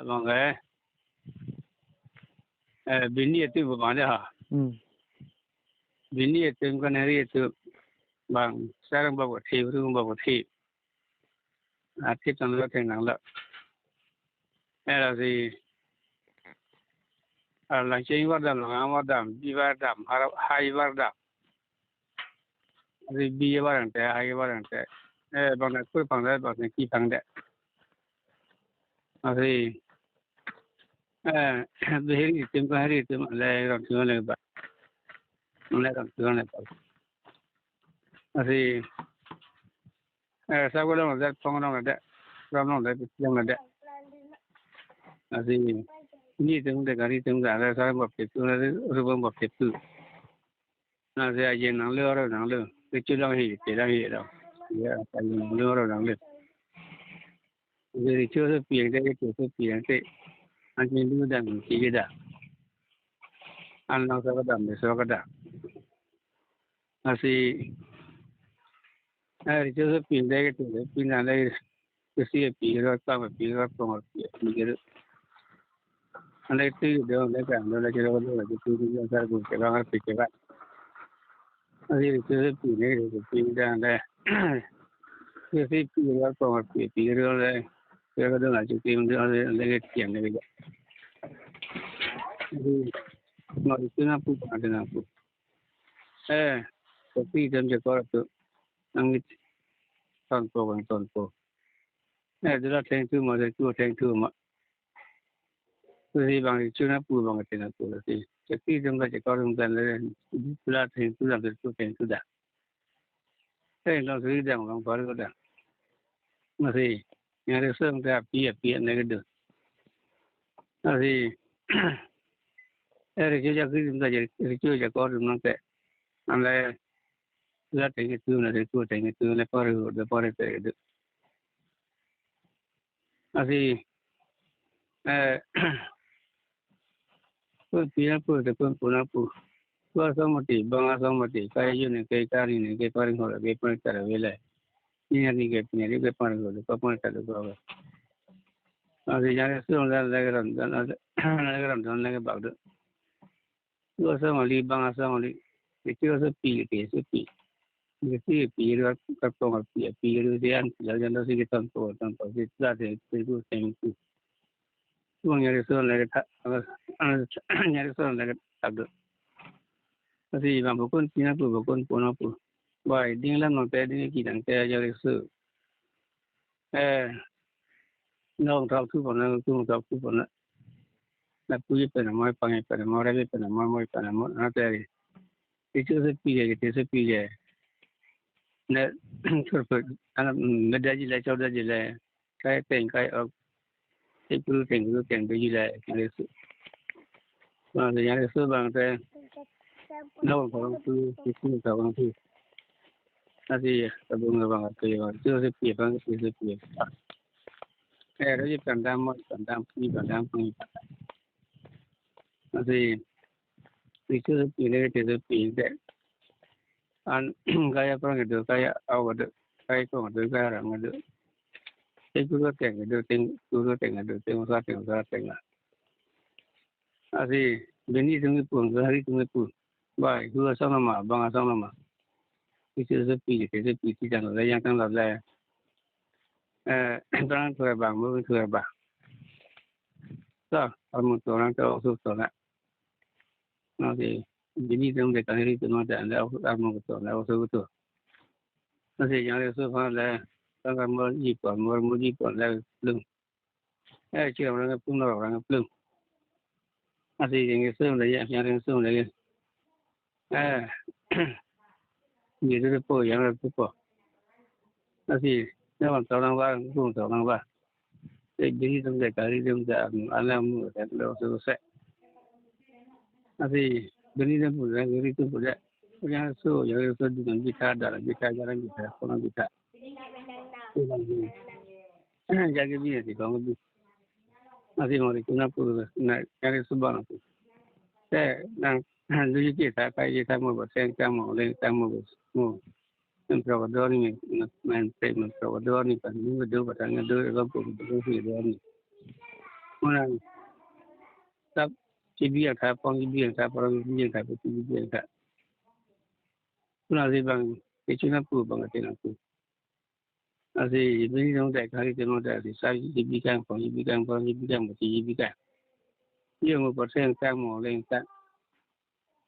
mọi người bên này tôi bảo đấy hả bên này tôi cái này tôi bằng sáng bảo cái thi rồi bảo cái thi thi trong đó thành năng lực là gì là chuyện vật đam là vật đam bi vật đam hai vật đam thì bi vật đam thế hai vật đam thế bằng cái cuối bằng đấy bằng cái kỳ bằng đấy thì bây giờ tìm cái gì tìm lại làm sao lại vậy lại làm sao lại vậy thì sao có đâu mà phong đâu mà đấy làm đâu đấy làm đâu đấy thì ni tìm cái gì tìm ra sao mà tiếp tục là rồi mà tiếp tục là sẽ ai năng lượng cái chuyện đó thì cái đó thì đâu cái năng lượng thì chưa được tiền đấy chưa được tiền đấy anh nhìn được đang chỉ cái anh nói sao cái đó thì chưa được tiền đấy cái tiền này cái gì tiền rồi tao mà tiền rồi tao mà tiền anh ấy tự đều lấy cái đó là cái đó là cái tiền ra cũng cái đó phải cái vậy thì chưa được tiền đấy cái tiền ra đây cái gì tiền rồi tao mà tiền rồi đây cái đó là cái tiền rồi lấy cái tiền này thì nói cái nào cũng phải cái nào cũng cái tiền cho có được anh ấy toàn bộ đó là thành thứ mà thành thứ mà thì bằng chưa nó phù bằng cái nào phù thì cái chúng ta chỉ có chúng ta là thành thứ làm được thành thứ đã thế nó thứ đang làm phải cái đó mà thì nhà được xem cái phía này cái được thì cái chúng ta chỉ chưa có chúng ta anh là thành cái thứ thành cái thứ này phải cái được thì pun pina pun pun puna pu ko samati banga samati kai yune kai kari ne kai paring hola kai pan tara vela ni kai ni kai pan hola ko pan tara ko ase jare sun la lagaram dan la ba do ko samali banga samali ke so pi ke pi ro ka to ma pi ro de an la jan do si ke tan to si la de ku tem ku nyare sun la ka nyare sun la ka do thì làm một con pina một con pona pu bài điên lắm nó té đi kỳ đằng té cho lịch sử nó thao thứ bọn nó cũng thao thứ bọn nó là quý bên là mọi bằng bên là mọi đây bên là mọi bên là mọi nó té thì chưa sẽ pi cái nè chút bớt anh nó đã gì lại cho đã gì lại cái tiền cái ở cái tiền cái gì lại cái lịch sử và thì nhà lịch sử bằng té nó còn cái thao bằng thứ thì tập trung vào cái chưa sẽ pi bằng chưa sẽ pi đó là phần đam phi thì chưa pi này thì pi đấy anh cái apa gitu kayak awal kayak kok được cái là được cái cứ tiền được tiền cứ tiền được tiền ra tiền thì bên đi chúng pun bài hứa xong mà bằng xong mà cái chưa pi thì chẳng là yang tăng là đang thuê bằng mới thuê bằng đó một số đang cho số lại nó thì bên trong cái này thì nó đã một số là số nó thì những số phận là các cái mới gì còn là lưng chiều nó cũng nó là lưng nó thì những số là những số là như thế bộ dạng là bộ nó thì nếu mà tao đang cũng tao đang thì bên trong cái trong anh làm một cái đó số sẽ thì bên trong một cái trong một cái yang số dengan jalan orang kita jadi dia sih kalau masih mau dikenal cari subang tu saya nang dulu kita kayak mau bersen kamu oleh kamu mau memprovokasi ni memprovokasi ni kan dulu batangnya dulu kampung dulu ni Mana sab cibian tha pong cibian tha porong cibian tha cibian tha. Kuna si bang kecina pu bang atina pu. Asi bini dong dai kari teno dai si sai cibikan pong cibikan cibikan. Iyo mo persen kang mo leng ta.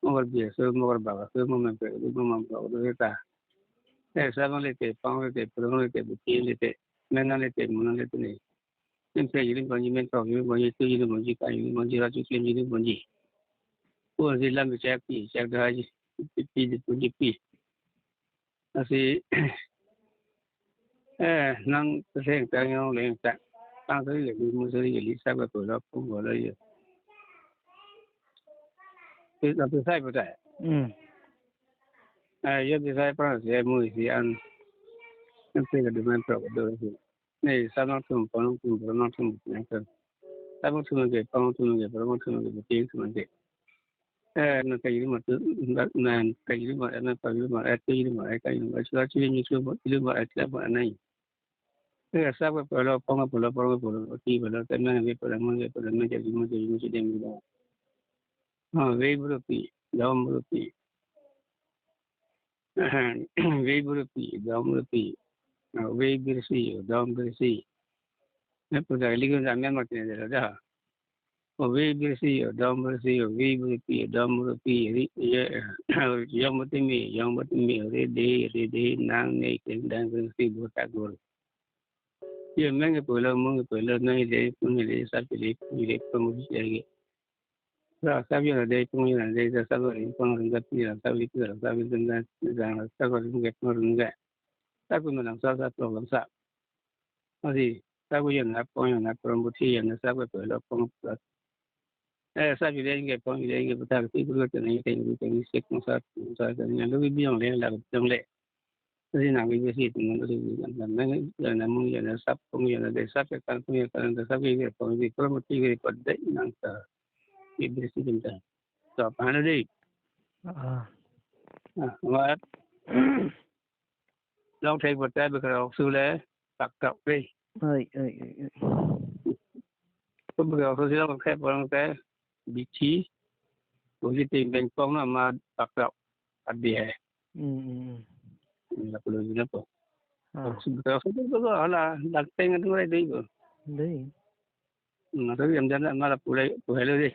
Mo bia so mo ba so mo men pe mo mo do ta. Sa mo le te pong le te porong le te buti le te mena le te mo le te ni. Nên phải những con gì mình có những con gì tôi những con gì cái những con gì là chúng những con gì của gì làm việc chắc đó gì pi pi là gì năng thực tăng nhau lên tăng tăng tới là đi mua cái lý sao cái tuổi đó cũng gọi là gì thì là tôi sai phải giờ tôi sai phải là mua gì ăn nên phải là mình phải có được gì này sao nó thường nó thường nhang thường sao nó thường cái nó thường cái tiếng thường cái nó cái gì mà tự là cái gì mà nó phải mà cái gì mà cái gì mà chúng ta chỉ như chưa một cái mà cái mà này cái sao cái phải là phong thì phải là cái này phải là nó chỉ đem đi về bữa pi dalam bữa pi về bữa pi dalam bữa pi về bersih dalam bersih nó phải là lý do rằng mà cái này là về bersih dalam bersih về bữa pi dalam bữa pi yang betul mi re nang này cái đang bersih buat agor ये महंगे पहले नहीं दे पुंगे दे सब ले प्रमोट जाएगी सब ये दे पुंगे ना दे सब इन पुंगे रंग पी रंग सब रंग रंग सब रंग के रंग सब को ना सब प्रॉब्लम सब अभी सब ये ना पुंगे ना प्रमोट ये ना सब पहले पुंगे सब ये पुंगे बता कि कुछ नहीं कहीं से कौन सा करने लोग भी होंगे लग thế nào cái gì thì nó là nó muốn giờ nó sắp cũng giờ là để sắp cái cũng giờ là sắp cái còn gì có một cái còn đấy năng sợ cái gì chúng ta cho bạn nó đi mà lâu thầy vật tay bây giờ sư lễ bạc cọc đi có bây giờ tôi sẽ làm phép vào cái vị trí của cái tiền bên phong là mà bạc cọc ở địa là cái gì đó sebetulnya lah dakting itu mulai deh bu. Deh. Tapi yang jangan malah pulai deh.